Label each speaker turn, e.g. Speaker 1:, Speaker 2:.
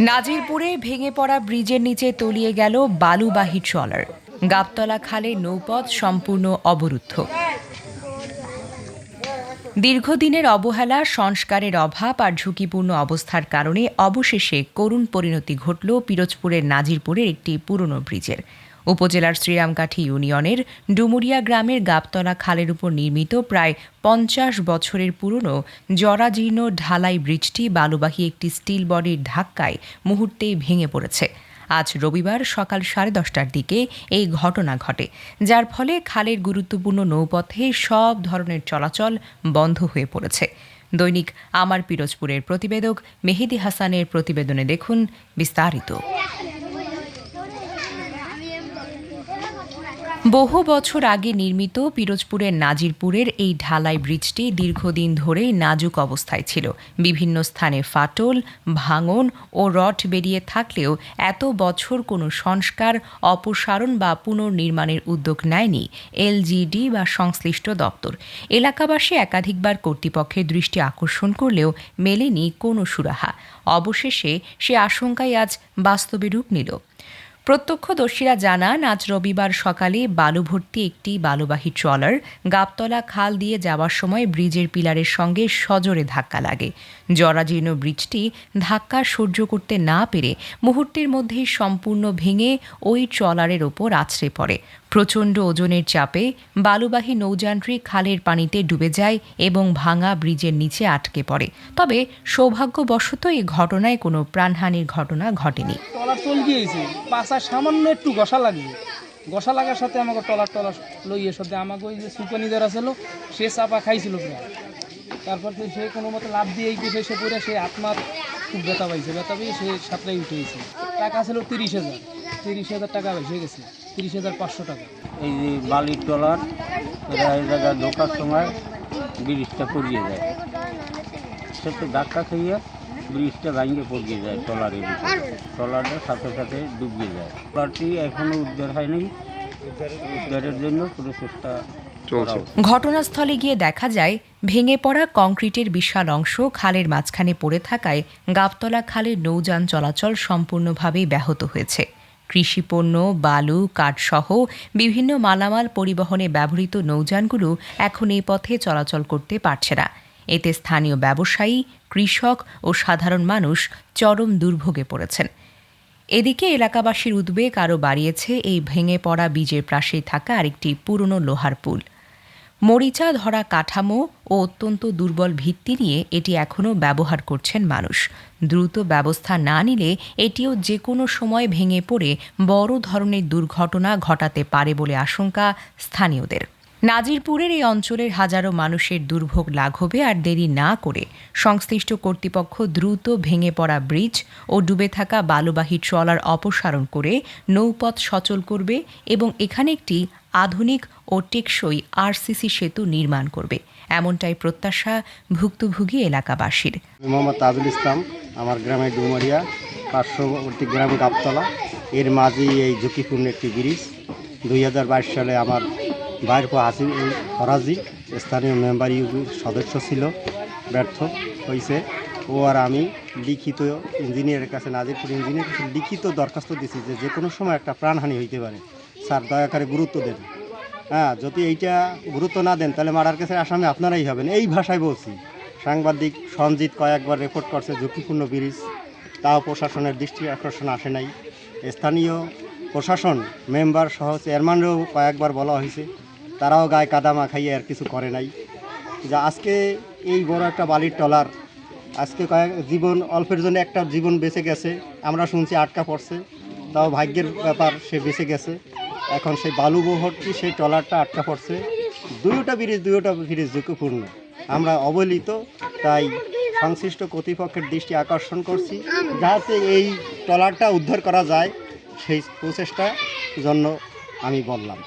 Speaker 1: নাজিরপুরে ভেঙে পড়া ব্রিজের নিচে তলিয়ে গেল বালুবাহী ট্রলার। গাবতলা খালে নৌপথ সম্পূর্ণ অবরুদ্ধ। দীর্ঘদিনের অবহেলা, সংস্কারের অভাব আর ঝুঁকিপূর্ণ অবস্থার কারণে অবশেষে করুণ পরিণতি ঘটল পিরোজপুরের নাজিরপুরের একটি পুরনো ব্রিজের। উপজেলার শ্রীরামকাঠি ইউনিয়নের ডুমুরিয়া গ্রামের গাবতলা খালের উপর নির্মিত প্রায় ৫০ বছরের পুরনো জরাজীর্ণ ঢালাই ব্রিজটি বালুবাহী একটি স্টিল বডির ধাক্কায় মুহূর্তেই ভেঙে পড়েছে। আজ রবিবার সকাল 10:30টার দিকে এই ঘটনা ঘটে, যার ফলে খালের গুরুত্বপূর্ণ নৌপথে সব ধরনের চলাচল বন্ধ হয়ে পড়েছে। দৈনিক আমার পিরোজপুরের প্রতিবেদক মেহেদী হাসানের প্রতিবেদনে দেখুন বিস্তারিত। বহু বছর আগে নির্মিত পিরোজপুরের নাজিরপুরের এই ঢালাই ব্রিজটি দীর্ঘদিন ধরেই নাজুক অবস্থায় ছিল। বিভিন্ন স্থানে ফাটল, ভাঙন ও রড বেরিয়ে থাকলেও এত বছর কোনো সংস্কার, অপসারণ বা পুনর্নির্মাণের উদ্যোগ নেয়নি এলজিডি বা সংশ্লিষ্ট দপ্তর। এলাকাবাসী একাধিকবার কর্তৃপক্ষের দৃষ্টি আকর্ষণ করলেও মেলেনি কোনো সুরাহা। অবশেষে সে আশঙ্কাই আজ বাস্তবে রূপ নিল। প্রত্যক্ষদর্শীরা জানান, আজ রবিবার সকালে বালুভর্তি একটি বালুবাহী ট্রলার গাবতলা খাল দিয়ে যাওয়ার সময় ব্রিজের পিলারের সঙ্গে সজোরে ধাক্কা লাগে। জরাজীর্ণ ব্রিজটি ধাক্কা সহ্য করতে না পেরে মুহূর্তের মধ্যেই সম্পূর্ণ ভেঙে ওই ট্রলারের ওপর আছড়ে পড়ে। প্রচণ্ড ওজনের চাপে বালুবাহী নৌযানটি খালের পানিতে ডুবে যায় এবং ভাঙা ব্রিজের নিচে আটকে পড়ে। তবে সৌভাগ্যবশত এই ঘটনায় কোনো প্রাণহানির ঘটনা ঘটেনি।
Speaker 2: সামান্য একটু ঘষা লাগার সাথে আমাকে টলার লইয়ে সাথে আমাকে ওই যে সুপানি যারা ছিল সে চাপা খাইছিল প্রায়। তারপর সে কোনো মতো লাভ দিয়ে গেছে, সে পড়ে সে আত্মার খুব ব্যথা পেয়ে সে সাঁতরাই উঠেছে। টাকা ছিল 30,000 টাকা বেসে গেছে, 30,500 টাকা।
Speaker 3: এই যে বালির ট্রলার এরা এই জায়গায় ঢোকার সময় ব্রিজটা পড়িয়ে যায়, সে তো ধাক্কা খাইয়ে ব্রিজটা ভাঙিয়ে পড়িয়ে যায় ট্রলারটা সাথে সাথে ডুবিয়ে যায়। ট্রলারটি এখনো উদ্ধার হয়নি, উদ্ধারের জন্য পুরো চেষ্টা চলছে।
Speaker 1: ঘটনাস্থলে গিয়ে দেখা যায় ভেঙে পড়া কংক্রিটের বিশাল অংশ খালের মাঝখানে পড়ে থাকায় গাবতলা খালের নৌযান চলাচল সম্পূর্ণভাবেই ব্যাহত হয়েছে। কৃষিপণ্য, বালু, কাঠসহ বিভিন্ন মালামাল পরিবহনে ব্যবহৃত নৌযানগুলো এখন এই পথে চলাচল করতে পারছে না। এতে স্থানীয় ব্যবসায়ী, কৃষক ও সাধারণ মানুষ চরম দুর্ভোগে পড়েছেন। এদিকে এলাকাবাসীর উদ্বেগ আরও বাড়িয়েছে এই ভেঙে পড়া ব্রিজের পাশেই থাকা আরেকটি পুরনো লোহার পুল। মরিচা ধরা কাঠামো ও অত্যন্ত দুর্বল ভিত্তি নিয়ে এটি এখনও ব্যবহার করছেন মানুষ। দ্রুত ব্যবস্থা না নিলে এটিও যে কোনো সময় ভেঙে পড়ে বড় ধরনের দুর্ঘটনা ঘটাতে পারে বলে আশঙ্কা স্থানীয়দের। নাজিরপুরের এই অঞ্চলের হাজারো মানুষের দুর্ভোগ লাঘবে আর দেরি না করে সংশ্লিষ্ট কর্তৃপক্ষ দ্রুত ভেঙে পড়া ব্রিজ ও ডুবে থাকা বালুবাহী ট্রলার অপসারণ করে নৌপথ সচল করবে এবং এখানে একটি আধুনিক ও টেকসই আরসিসি সেতু নির্মাণ করবে, এমনটাই প্রত্যাশা ভুক্তভোগী এলাকাবাসীর।
Speaker 4: মোহাম্মদ তাজুল ইসলাম, আমার গ্রামের ডুমুরিয়া, পার্শ্ববর্তী গ্রাম গাবতলা, এর মাঝেই এই ঝুঁকিপূর্ণ একটি ব্রিজ। 2022 সালে আমার ভাইয়ের হাসিম ফরাজি স্থানীয় মেম্বার ইউপির সদস্য ছিল, ব্যর্থ হয়েছে। ও আর আমি লিখিত ইঞ্জিনিয়ারের কাছে, নাজিরপুর ইঞ্জিনিয়ারের কাছে লিখিত দরখাস্ত দিয়েছি যে কোনো সময় একটা প্রাণহানি হইতে পারে, স্যার দয়া করে গুরুত্ব দেন। যদি এইটা গুরুত্ব না দেন তাহলে মার্ডার কেসের আসামি আপনারাই হবেন, এই ভাষায় বলছি। সাংবাদিক সঞ্জিত কয়েকবার রিপোর্ট করছে ঝুঁকিপূর্ণ ব্রিজ, তাও প্রশাসনের দৃষ্টি আকর্ষণ আসে নাই। স্থানীয় প্রশাসন মেম্বার সহ চেয়ারম্যানরাও কয়েকবার বলা হয়েছে, তারাও গায়ে কাদা মাখাইয়ে আর কিছু করে নাই। যা আজকে এই বড় একটা বালির ট্রলার আজকে জীবন অল্পের জন্য একটা জীবন বেঁচে গেছে, আমরা শুনছি আটকা পড়ছে, তাও ভাগ্যের ব্যাপার, সে বেঁচে গেছে। এখন সেই বালুবহরটি সেই ট্রলারটা আটকা পড়ছে। দুইটা ব্রিজ ঝুঁকিপূর্ণ, আমরা অবহেলিত, তাই সংশ্লিষ্ট কর্তৃপক্ষের দৃষ্টি আকর্ষণ করছি যাতে এই ট্রলারটা উদ্ধার করা যায়, সেই প্রচেষ্টার জন্য আমি বললাম।